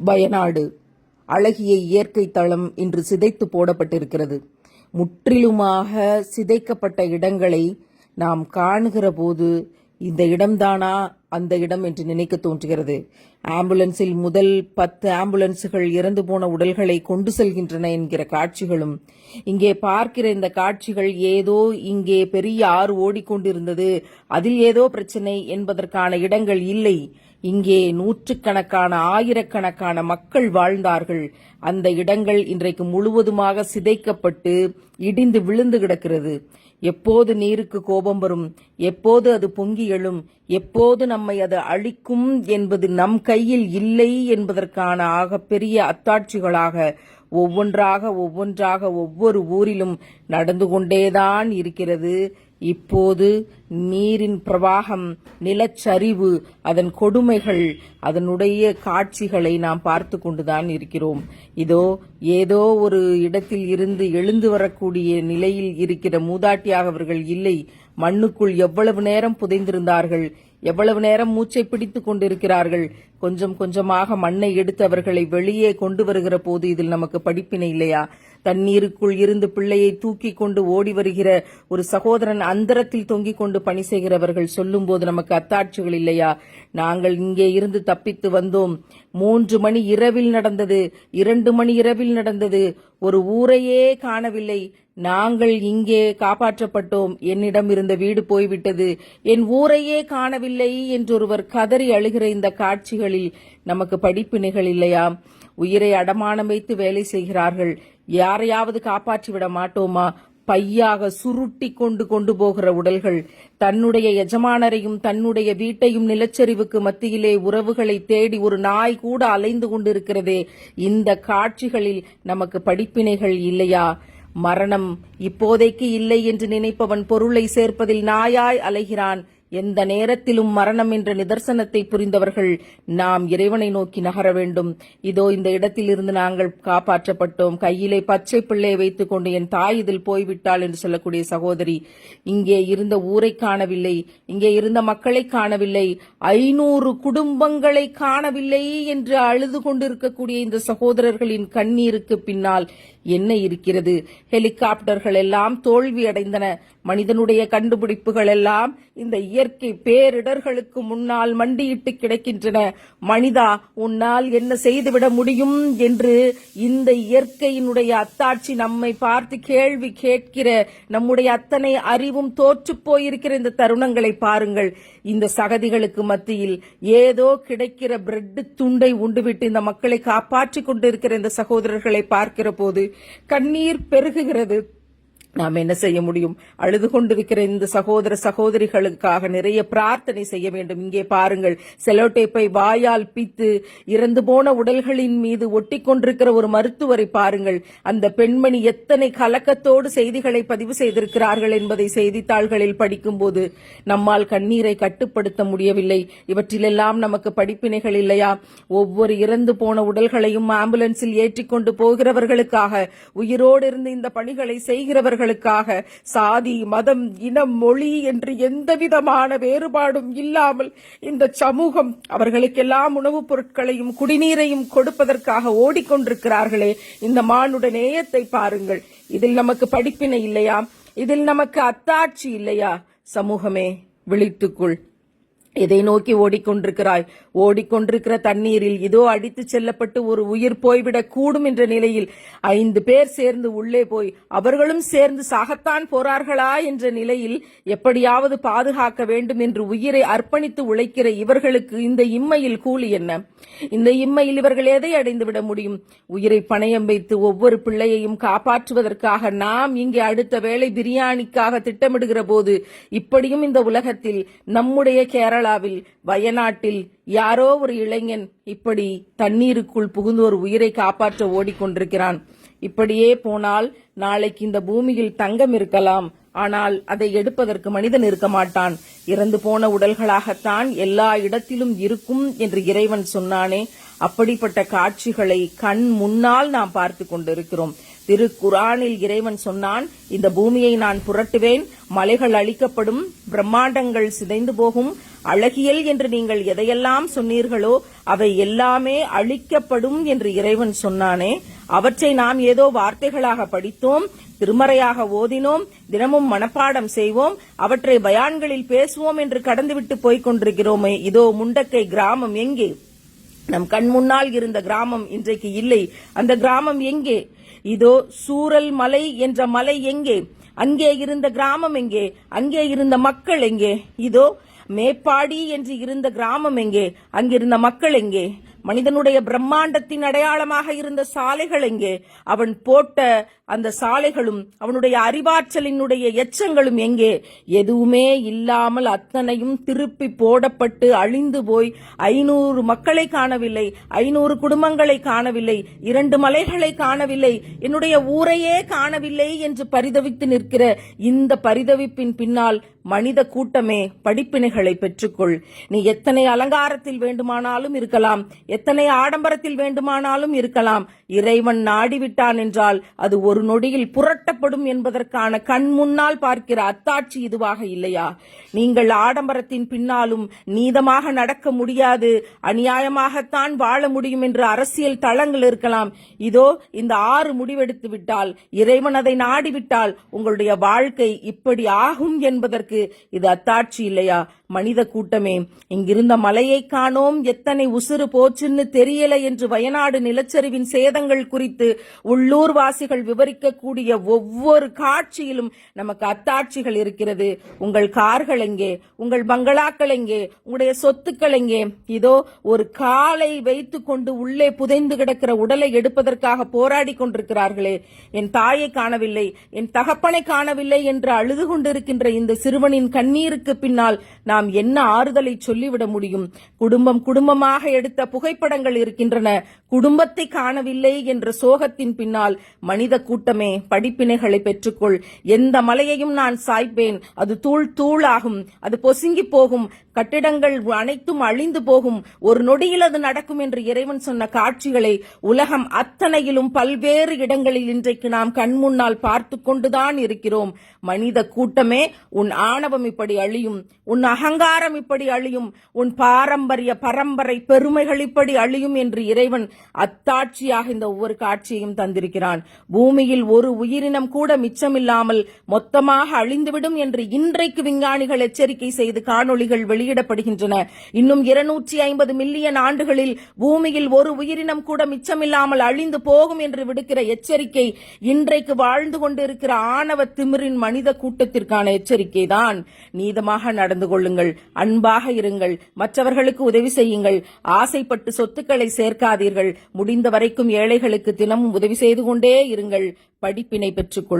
வயநாடு அழகிய இயற்கை தளம் இன்று சிதைத்து போடப்பட்டிருக்கிறது. முற்றிலுமாக சிதைக்கப்பட்ட இடங்களை நாம் காணுகிற போது இந்த இடம்தானா அந்த இடம் என்று நினைக்க தோன்றுகிறது. ஆம்புலன்ஸில் முதல் 10 ஆம்புலன்ஸுகள் இறந்து போன உடல்களை கொண்டு செல்கின்றன என்கிற காட்சிகளும், இங்கே பார்க்கிற இந்த காட்சிகள் ஏதோ இங்கே பெரிய ஆறு ஓடிக்கொண்டிருந்தது, அதில் ஏதோ பிரச்சனை என்பதற்கான இடங்கள் இல்லை. இங்கே நூற்றுக்கணக்கான ஆயிரக்கணக்கான மக்கள் வாழ்ந்தார்கள். அந்த இடங்கள் இன்றைக்கு முழுவதுமாக சிதைக்கப்பட்டு இடிந்து விழுந்து கிடக்கிறது. எப்போது நீருக்கு கோபம் வரும், எப்போது அது பொங்கி எழும், எப்போது நம்மை அது அழிக்கும் என்பது நம் கையில் இல்லை என்பதற்கான ஆகப்பெரிய அத்தாட்சிகளாக ஒவ்வொன்றாக ஒவ்வொரு ஊரிலும் நடந்து கொண்டேதான் இருக்கிறது. இப்போது நீரின் பிரவாகம், நிலச்சரிவு, அதன் கொடுமைகள், அதனுடைய காட்சிகளை நாம் பார்த்து கொண்டுதான் இருக்கிறோம். இதோ ஏதோ ஒரு இடத்தில் இருந்து எழுந்து வரக்கூடிய நிலையில் இருக்கிற மூதாட்டியாக அவர்கள் இல்லை. மண்ணுக்குள் எவ்வளவு நேரம் புதைந்திருந்தார்கள், எவ்வளவு நேரம் மூச்சை பிடித்துக் கொண்டிருக்கிறார்கள். கொஞ்சம் கொஞ்சமாக மண்ணை எடுத்து அவர்களை வெளியே கொண்டு வருகிற போது இதில் நமக்கு படிப்பினை இல்லையா? தண்ணீருக்குள் இருந்து பிள்ளையை தூக்கி கொண்டு ஓடி வருகிற ஒரு சகோதரன் அந்தரத்தில் தொங்கிக் கொண்டு பணி செய்கிறவர்கள் சொல்லும் போது நமக்கு அத்தாட்சிகள் இல்லையா? நாங்கள் இங்கே இருந்து தப்பித்து வந்தோம். 3 மணி இரவில் நடந்தது, 2 மணி இரவில் நடந்தது. ஒரு ஊரையே காணவில்லை. நாங்கள் இங்கே காப்பாற்றப்பட்டோம். என்னிடம் இருந்த வீடு போய்விட்டது, என் ஊரையே காணவில்லை என்றொருவர் கதறி அழுகிற இந்த காட்சிகளில் நமக்கு படிப்பினைகள் இல்லையா? உயிரை அடமானம் வைத்து வேலை செய்கிறார்கள். யாரையாவது காப்பாற்றி விட மாட்டோமா? பையாக சுருட்டி கொண்டு போகிற உடல்கள். தன்னுடைய எஜமானரையும் தன்னுடைய வீட்டையும் நிலச்சரிவுக்கு மத்தியிலே உறவுகளை தேடி ஒரு நாய் கூட அலைந்து கொண்டிருக்கிறதே. இந்த காட்சிகளில் நமக்கு படிப்பினைகள் இல்லையா? மரணம் இப்போதைக்கு இல்லை என்று நினைப்பவன் பொருளை சேர்ப்பதில் நாயாய் அலைகிறான். எந்த நேரத்திலும் மரணம் என்ற நிதர்சனத்தை புரிந்தவர்கள் நாம் இறைவனை நோக்கி நகர வேண்டும். இதோ இந்த இடத்தில் இருந்து நாங்கள் காப்பாற்றப்பட்டோம். கையிலே பச்சை பிள்ளையை வைத்துக் கொண்டு என் தாய் இதில் போய்விட்டாள் என்று சொல்லக்கூடிய சகோதரி, இங்கே இருந்த ஊரை காணவில்லை, இங்கே இருந்த மக்களை காணவில்லை, 500 குடும்பங்களை காணவில்லை என்று அழுது கொண்டிருக்கக்கூடிய இந்த சகோதரர்களின் கண்ணீருக்கு பின்னால் என்ன இருக்கிறது? ஹெலிகாப்டர்கள் எல்லாம் தோல்வி அடைந்தன. மனிதனுடைய கண்டுபிடிப்புகள் எல்லாம் இந்த இயற்கை பேரிடர்களுக்கு முன்னால் மண்டியிட்டு கிடக்கின்றன. மனிதா, உன்னால் என்ன செய்துவிட முடியும் என்று இந்த இயற்கையினுடைய அத்தாட்சி நம்மை பார்த்து கேள்வி கேட்கிற நம்முடைய அத்தனை அறிவும் தோற்று போயிருக்கிற இந்த தருணங்களை பாருங்கள். இந்த சகதிகளுக்கு மத்தியில் ஏதோ கிடைக்கிற பிரெட் துண்டை உண்டுவிட்டு இந்த மக்களை காப்பாற்றிக் கொண்டிருக்கிற இந்த சகோதரர்களை பார்க்கிற போது கண்ணீர் பெருகுகிறது. நாம் என்ன செய்ய முடியும்? அழுது கொண்டிருக்கிற இந்த சகோதர சகோதரிகளுக்காக நிறைய பிரார்த்தனை செய்ய வேண்டும். இங்கே பாருங்கள், செலோடேப்பை வாயால் பித்து இறந்து போன உடல்களின் மீது ஒட்டி கொண்டிருக்கிற ஒரு மருத்துவரை பாருங்கள். அந்த பெண்மணி எத்தனை கலக்கத்தோடு செய்திகளை பதிவு செய்திருக்கிறார்கள் என்பதை செய்தித்தாள்களில் படிக்கும் போது நம்மால் கண்ணீரை கட்டுப்படுத்த முடியவில்லை. இவற்றிலெல்லாம் நமக்கு படிப்பினைகள் இல்லையா? ஒவ்வொரு இறந்து போன உடல்களையும் ஆம்புலன்ஸில் ஏற்றிக்கொண்டு போகிறவர்களுக்காக, உயிரோடு இருந்து இந்த பணிகளை செய்கிறவர்கள் சாதி, மதம், இனம், மொழி என்று எந்தவிதமான வேறுபாடும் இல்லாமல் இந்த சமூகம் அவர்களுக்கெல்லாம் உணவுப் பொருட்களையும் குடிநீரையும் கொடுப்பதற்காக ஓடிக்கொண்டிருக்கிறார்களே. இந்த மானுட நேயத்தை பாருங்கள். இதில் நமக்கு படிப்பினை இல்லையா? இதில் நமக்கு அத்தாட்சி இல்லையா? சமூகமே, விழித்துக்குள். எதை நோக்கி ஓடிக்கொண்டிருக்கிறாய்? ஓடிக்கொண்டிருக்கிற தண்ணீரில் இதோ அடித்து செல்லப்பட்டு ஒரு உயிர் போய்விடக் கூடும் என்ற நிலையில் 5 பேர் சேர்ந்து உள்ளே போய் அவர்களும் சேர்ந்து சாகத்தான் போறார்களா என்ற நிலையில் எப்படியாவது பாதுகாக்க வேண்டும் என்று உயிரை அர்ப்பணித்து உழைக்கிற இவர்களுக்கு இந்த இம்மையில் கூலி என்ன? இந்த இம்மையில் இவர்கள் எதை அடைந்துவிட முடியும்? உயிரை பணயம் வைத்து ஒவ்வொரு பிள்ளையையும் காப்பாற்றுவதற்காக நாம் இங்கே அடுத்த வேளை பிரியாணிக்காக திட்டமிடுகிற போது இப்படியும் இந்த உலகத்தில் நம்முடைய கேரளாவில், வயநாட்டில் யாரோ ஒரு இளைஞன் இப்படி தண்ணீருக்குள் புகுந்து ஒரு உயிரை காப்பாற்ற ஓடிக்கொண்டிருக்கிறான். இப்படியே போனால் நாளைக்கு இந்த பூமியில் தங்கம் இருக்கலாம், ஆனால் அதை எடுப்பதற்கு மனிதன் இருக்க மாட்டான். இறந்து போன உடல்களாகத்தான் எல்லா இடத்திலும் இருக்கும் என்று இறைவன் சொன்னானே. அப்படிப்பட்ட காட்சிகளை கண் முன்னால் நாம் பார்த்து கொண்டிருக்கிறோம். திருக்குரானில் இறைவன் சொன்னான், இந்த பூமியை நான் புரட்டுவேன், மலைகள் அழிக்கப்படும், பிரம்மாண்டங்கள் சிதைந்து போகும், அழகியல் என்று நீங்கள் எதையெல்லாம் சொன்னீர்களோ அவை எல்லாமே அழிக்கப்படும் என்று இறைவன் சொன்னானே, அவற்றை நாம் ஏதோ வார்த்தைகளாக படித்தோம், திருமறையாக ஓதினோம், தினமும் மனப்பாடம் செய்வோம், அவற்றை பயான்களில் பேசுவோம் என்று கடந்துவிட்டு போய்க் கொண்டிருக்கிறோமே. இதோ முண்டக்கை கிராமம் எங்கே? நம் கண் முன்னால் இருந்த கிராமம் இன்றைக்கு இல்லை. அந்த கிராமம் எங்கே? இதோ சூரல் மலை என்ற மலை எங்கே? அங்கே இருந்த கிராமம் எங்கே? அங்கே இருந்த மக்கள் எங்கே? இதோ மேப்பாடி என்று இருந்த கிராமம் எங்கே? அங்கிருந்த மக்கள் எங்கே? மனிதனுடைய பிரம்மாண்டத்தின் அடையாளமாக இருந்த சாலைகள் எங்கே? அவன் போட்ட அந்த சாலைகளும் அவனுடைய அறிவாற்றலினுடைய எச்சங்களும் எங்கே? எதுவுமே இல்லாமல் அத்தனையும் திருப்பி போடப்பட்டு அழிந்து போய் 500 மக்களை காணவில்லை, 500 குடும்பங்களை காணவில்லை, 2 மலைகளை காணவில்லை, என்னுடைய ஊரையே காணவில்லை என்று பரிதவித்து நிற்கிற இந்த பரிதவிப்பின் பின்னால் மனித கூட்டமே படிப்பினைகளை பெற்றுக்கொள். நீ எத்தனை அலங்காரத்தில் வேண்டுமானாலும் இருக்கலாம், எத்தனை ஆடம்பரத்தில் வேண்டுமானாலும் இருக்கலாம், இறைவன் நாடிவிட்டான் என்றால் அது ஒரு நொடியில் புரட்டப்படும் என்பதற்கான கண் முன்னால் பார்க்கிற அத்தாட்சி இதுவாக இல்லையா? நீங்கள் ஆடம்பரத்தின் பின்னாலும் நீதமாக நடக்க முடியாது, அநியாயமாகத்தான் வாழ முடியும் என்று அரசியல் தளங்கள் இருக்கலாம். இதோ இந்த 6 முடிவெடுத்து விட்டால், இறைவன் அதை நாடிவிட்டால் உங்களுடைய வாழ்க்கை இப்படி ஆகும் என்பதற்கு இது அத்தாட்சி இல்லையா? மனித கூட்டமே, இங்கிருந்த மலையை காணோம், எத்தனை உசுறு போச்சுன்னு தெரியல என்று வயநாடு நிலச்சரிவின் சேதங்கள் குறித்து உள்ளூர் வாசிகள் விவரிக்கக்கூடிய ஒவ்வொரு காட்சியிலும் நமக்கு அத்தாட்சிகள் இருக்கிறது. உங்கள் கார்கள் எங்கே? உங்கள் பங்களாக்கள் எங்கே? உங்களுடைய சொத்துக்கள் எங்கே? இதோ ஒரு காலை வைத்துக் கொண்டு உள்ளே புதைந்து கிடக்கிற உடலை எடுப்பதற்காக போராடி கொண்டிருக்கிறார்களே. என் தாயை காணவில்லை, என் தகப்பனை காணவில்லை என்று அழுது கொண்டிருக்கின்ற இந்த சிறுவனின் கண்ணீருக்கு பின்னால் நாம் என்ன ஆறுதலை சொல்லிவிட முடியும்? குடும்பம் குடும்பமாக எடுத்த புகைப்படங்கள் இருக்கின்றன. குடும்பத்தை காணவில்லை என்ற சோகத்தின் பின்னால் மனித கூட்டமே படிப்பினைகளை பெற்றுக்கொள். எந்த மலையையும் நான் சாய்ப்பேன், அது தூள் தூளாகும், அது பொசுங்கி போகும், கட்டிடங்கள் அனைத்தும் அழிந்து போகும், ஒரு நொடியில் அது நடக்கும் என்று இறைவன் சொன்ன காட்சிகளை உலகம் அத்தனையிலும் பல்வேறு இடங்களில் இன்றைக்கு நாம் கண் முன்னால் பார்த்து கொண்டுதான் இருக்கிறோம். மனித கூட்டமே, உன் ஆணவம் இப்படி அழியும், உன் அகங்காரம் இப்படி அழியும், உன் பாரம்பரிய பரம்பரை பெருமைகள் இப்படி அழியும் என்று இறைவன் அத்தாட்சியாக இந்த ஒவ்வொரு காட்சியையும் தந்திருக்கிறான். பூமியில் ஒரு உயிரினம் கூட மிச்சமில்லாமல் மொத்தமாக அழிந்துவிடும் என்று இன்றைக்கு விஞ்ஞானிகள் எச்சரிக்கை செய்து காணொளிகள் வெளியிடப்படுகின்றன. இன்னும் 250 மில்லியன் ஆண்டுகளில் பூமியில் ஒரு உயிரினம் கூட மிச்சமில்லாமல் அழிந்து போகும் என்று விடுக்கிற எச்சரிக்கை இன்றைக்கு வாழ்ந்து கொண்டிருக்கிற ஆணவ திமிரின் மனித கூட்டத்திற்கான எச்சரிக்கை தான். நீதமாக நடந்து கொள்ளுங்கள், அன்பாக இருங்கள், மற்றவர்களுக்கு உதவி செய்யுங்கள், ஆசைப்பட்டு சொத்துக்களை சேர்க்காதீர்கள், முடிந்த வரைக்கும் ஏழைகளுக்கு தினமும் உதவி செய்து கொண்டே இருங்கள், படிப்பினை பெற்றுக்கொள்.